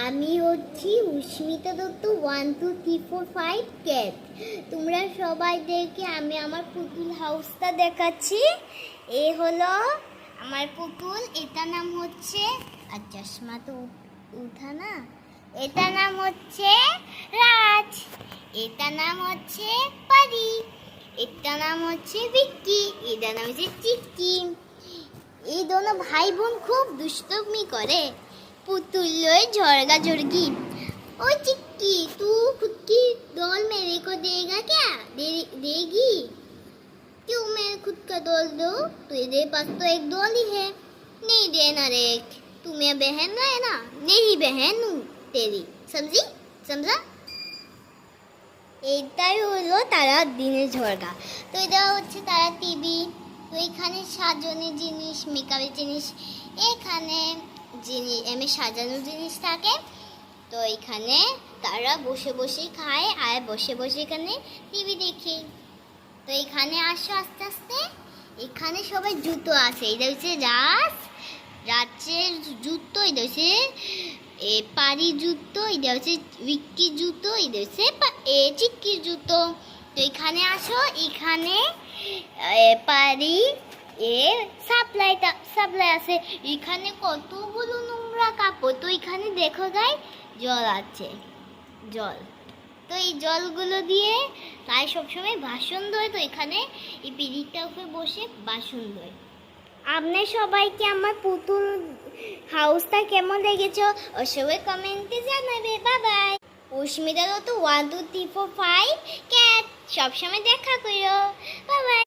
আমি হচ্ছি উস্মিতা দত্ত 1 2 3 4 5 ক্যাট। তোমরা সবাই দেখে আমি আমার পুতুল হাউসটা দেখাচ্ছি। এ হলো আমার পুতুল, এটার নাম হচ্ছে আর চশমা তো উঠা না, এটার নাম হচ্ছে রাজ, এটার নাম হচ্ছে পারি, এটার নাম হচ্ছে ভিক্কি, এটার নাম হচ্ছে চিক্কি। এই দোনো ভাই বোন খুব দুষ্টুমি করে, पुतुल लोए झड़गा झड़गी। ओ चिक्की, तू खुद की डॉल मेरे को देगा क्या? देगी? क्यों मैं खुद का डॉल दो? तेरे पास तो एक डॉल ही है। नहीं देना रे, तू मेरा बहन है ना, नहीं बहन हूँ तेरी, समझी? समझा? এটাই হলো তারা দিনের ঝড়গা। তো এটা হচ্ছে তারা টিভি। তো এখানে সাজানোর জিনিস, মেকআপের জিনিস, এখানে এমনি সাজানোর জিনিস থাকে। তো এখানে তারা বসে বসে খায় আর বসে বসে এখানে টিভি দেখে। তো এখানে আসো আস্তে আস্তে, এখানে সবাই জুতো আছে। এটা হচ্ছে রাজের জুতো, এটা হচ্ছে পারি জুতো, এটা হচ্ছে ভিক্কি জুতো, এটা হচ্ছে চিক্কির জুতো। তো এখানে আসো, এখানে পারি সাপ্লাই আছে। এখানে কতগুলো নোংরা কাপড়। তো এখানে দেখো গাই জল আছে, জল। তো এই জলগুলো দিয়ে তাই সবসময় বাসন ধোয়। তো এখানে এই পিঁড়িটার উপরে বসে বাসন ধোয়। আপনি সবাইকে আমার পুতুল হাউসটা কেমন লেগেছে অবশ্যই কমেন্টে জানাবে। Bye bye. Usmita Dutta 1 2 3 4 5 cat, সবসময় দেখা করো। Bye by.